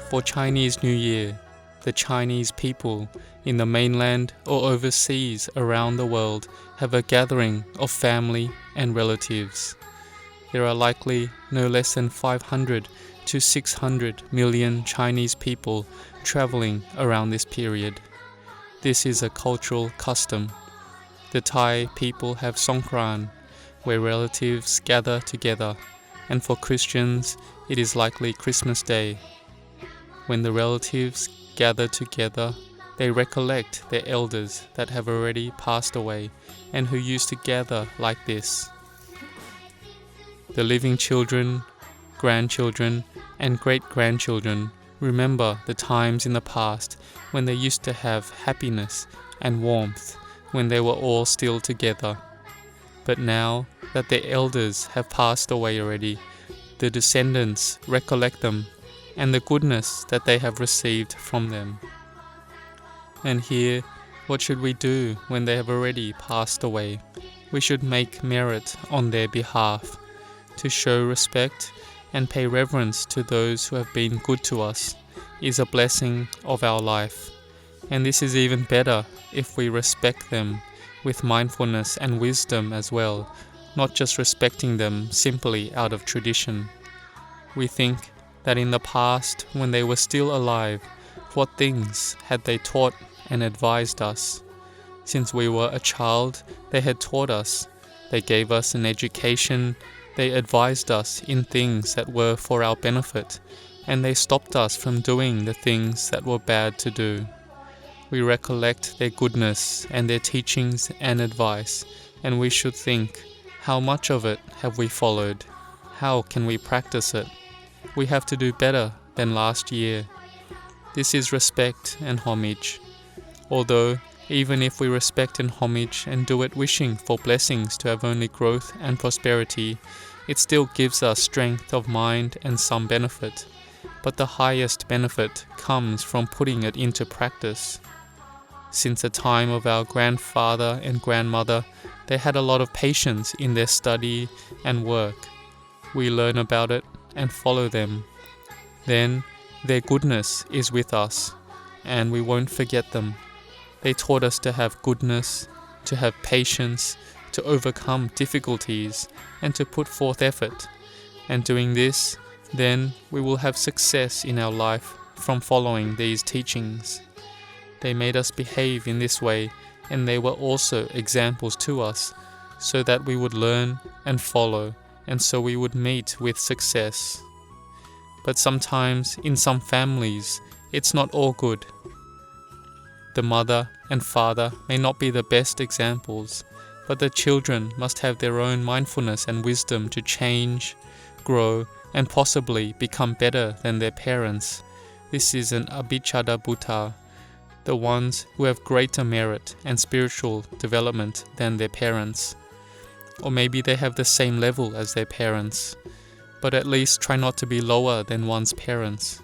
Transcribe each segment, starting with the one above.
For Chinese New Year, the Chinese people in the mainland or overseas around the world have a gathering of family and relatives. There are likely no less than 500 to 600 million Chinese people traveling around this period. This is a cultural custom. The Thai people have Songkran, where relatives gather together, and for Christians it is likely Christmas Day. When the relatives gather together, they recollect their elders that have already passed away and who used to gather like this. The living children, grandchildren, and great-grandchildren remember the times in the past when they used to have happiness and warmth when they were all still together. But now that their elders have passed away already, the descendants recollect them and the goodness that they have received from them. And here, what should we do when they have already passed away? We should make merit on their behalf, to show respect and pay reverence to those who have been good to us is a blessing of our life. And this is even better if we respect them with mindfulness and wisdom as well, not just respecting them simply out of tradition. We think that in the past, when they were still alive, what things had they taught and advised us? Since we were a child, they had taught us. They gave us an education. They advised us in things that were for our benefit, and they stopped us from doing the things that were bad to do. We recollect their goodness and their teachings and advice, and we should think, how much of it have we followed? How can we practice it? We have to do better than last year. This is respect and homage. Although, even if we respect and homage and do it wishing for blessings to have only growth and prosperity, it still gives us strength of mind and some benefit. But the highest benefit comes from putting it into practice. Since the time of our grandfather and grandmother, they had a lot of patience in their study and work. We learn about it and follow them. Then their goodness is with us, and we won't forget them. They taught us to have goodness, to have patience, to overcome difficulties, and to put forth effort. And doing this, then we will have success in our life from following these teachings. They made us behave in this way, and they were also examples to us, so that we would learn and follow, and so we would meet with success. But sometimes, in some families, it's not all good. The mother and father may not be the best examples, but the children must have their own mindfulness and wisdom to change, grow, and possibly become better than their parents. This is an abhichada buddha, the ones who have greater merit and spiritual development than their parents. Or maybe they have the same level as their parents, but at least try not to be lower than one's parents.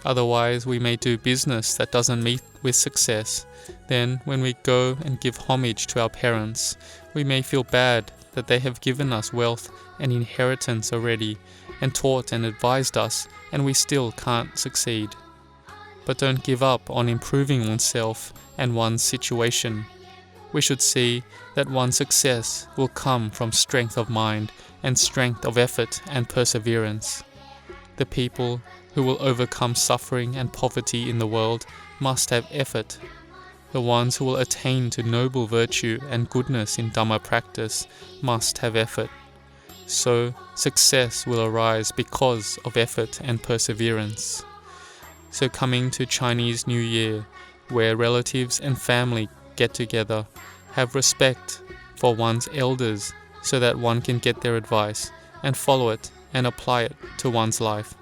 Otherwise, we may do business that doesn't meet with success. Then, when we go and give homage to our parents, we may feel bad that they have given us wealth and inheritance already, and taught and advised us, and we still can't succeed. But don't give up on improving oneself and one's situation. We should see that one's success will come from strength of mind and strength of effort and perseverance. The people who will overcome suffering and poverty in the world must have effort. The ones who will attain to noble virtue and goodness in Dhamma practice must have effort. So, success will arise because of effort and perseverance. So coming to Chinese New Year, where relatives and family get together, have respect for one's elders so that one can get their advice and follow it and apply it to one's life.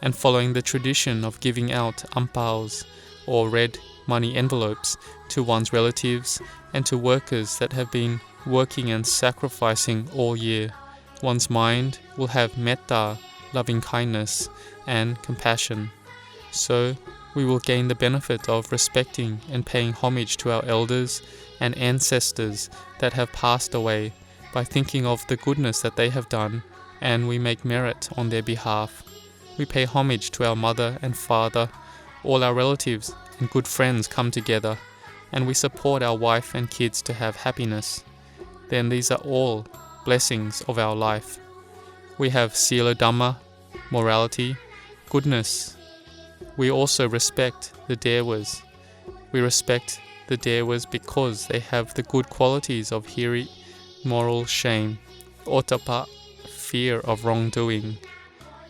And following the tradition of giving out ampaos or red money envelopes to one's relatives and to workers that have been working and sacrificing all year, one's mind will have metta, loving kindness, and compassion. So we will gain the benefit of respecting and paying homage to our elders and ancestors that have passed away by thinking of the goodness that they have done, and we make merit on their behalf. We pay homage to our mother and father. All our relatives and good friends come together, and we support our wife and kids to have happiness. Then these are all blessings of our life. We have Sila Dhamma, morality, goodness. We also respect the Devas. We respect the Devas because they have the good qualities of hiri, moral shame, ottappa, fear of wrongdoing.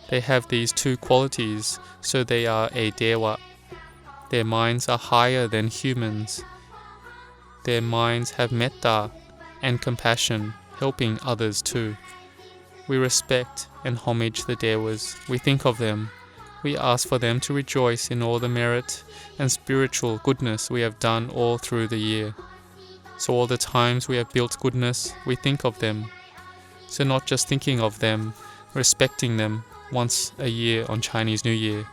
They have these two qualities, so they are a Deva. Their minds are higher than humans. Their minds have metta and compassion, helping others too. We respect and homage the Devas. We think of them. We ask for them to rejoice in all the merit and spiritual goodness we have done all through the year. So all the times we have built goodness, we think of them. So not just thinking of them, respecting them once a year on Chinese New Year.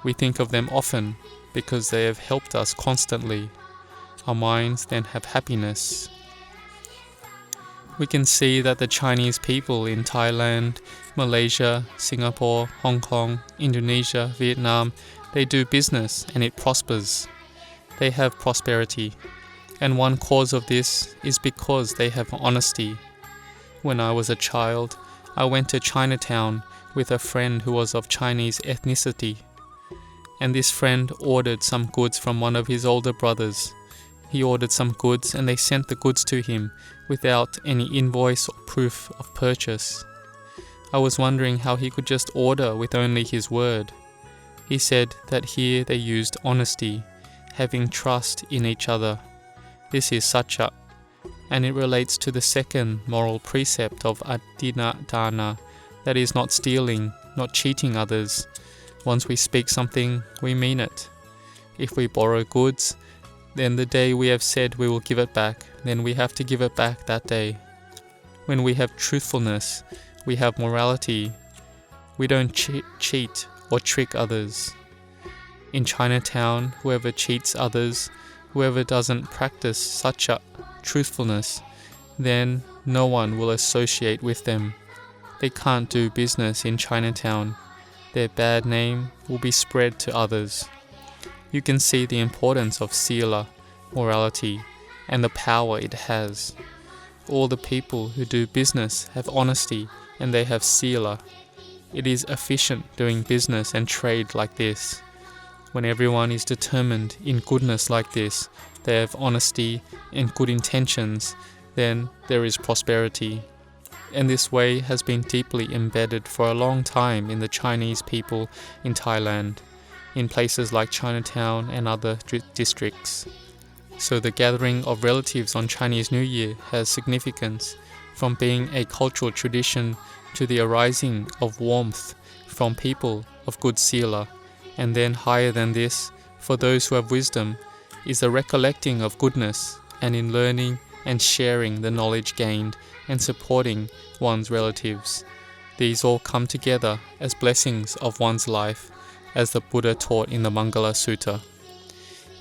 We think of them often because they have helped us constantly. Our minds then have happiness. We can see that the Chinese people in Thailand, Malaysia, Singapore, Hong Kong, Indonesia, Vietnam, they do business and it prospers. They have prosperity. And one cause of this is because they have honesty. When I was a child, I went to Chinatown with a friend who was of Chinese ethnicity. And this friend ordered some goods from one of his older brothers. He ordered some goods and they sent the goods to him without any invoice or proof of purchase. I was wondering how he could just order with only his word. He said that here they used honesty, having trust in each other. This is satcha, and it relates to the second moral precept of adina dana, that is not stealing, not cheating others. Once we speak something, we mean it. If we borrow goods, then the day we have said we will give it back, then we have to give it back that day. When we have truthfulness, we have morality. We don't cheat or trick others. In Chinatown, whoever cheats others, whoever doesn't practice such a truthfulness, then no one will associate with them. They can't do business in Chinatown. Their bad name will be spread to others. You can see the importance of sila, morality, and the power it has. All the people who do business have honesty and they have sila. It is efficient doing business and trade like this. When everyone is determined in goodness like this, they have honesty and good intentions, then there is prosperity. And this way has been deeply embedded for a long time in the Chinese people in Thailand, in places like Chinatown and other districts. So the gathering of relatives on Chinese New Year has significance, from being a cultural tradition to the arising of warmth from people of good sila, and then higher than this, for those who have wisdom, is the recollecting of goodness, and in learning and sharing the knowledge gained and supporting one's relatives. These all come together as blessings of one's life, as the Buddha taught in the Mangala Sutta.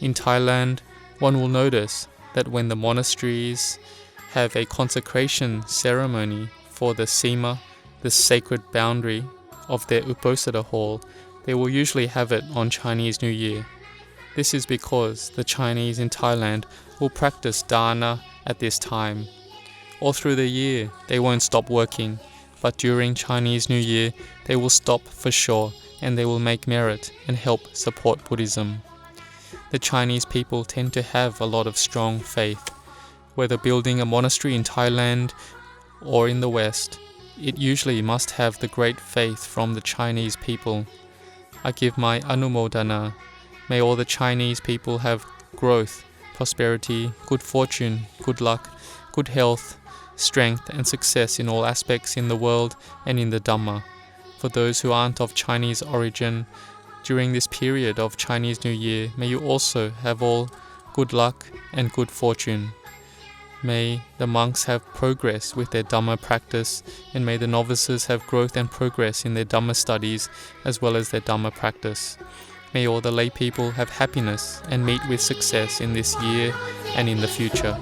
In Thailand, one will notice that when the monasteries have a consecration ceremony for the sima, the sacred boundary of their Uposatha hall, they will usually have it on Chinese New Year. This is because the Chinese in Thailand will practice dana at this time. All through the year, they won't stop working, but during Chinese New Year, they will stop for sure, and they will make merit and help support Buddhism. The Chinese people tend to have a lot of strong faith. Whether building a monastery in Thailand or in the West, it usually must have the great faith from the Chinese people. I give my anumodana. May all the Chinese people have growth, prosperity, good fortune, good luck, good health, strength and success in all aspects in the world and in the Dhamma. For those who aren't of Chinese origin, during this period of Chinese New Year, may you also have all good luck and good fortune. May the monks have progress with their Dhamma practice, and may the novices have growth and progress in their Dhamma studies as well as their Dhamma practice. May all the lay people have happiness and meet with success in this year and in the future.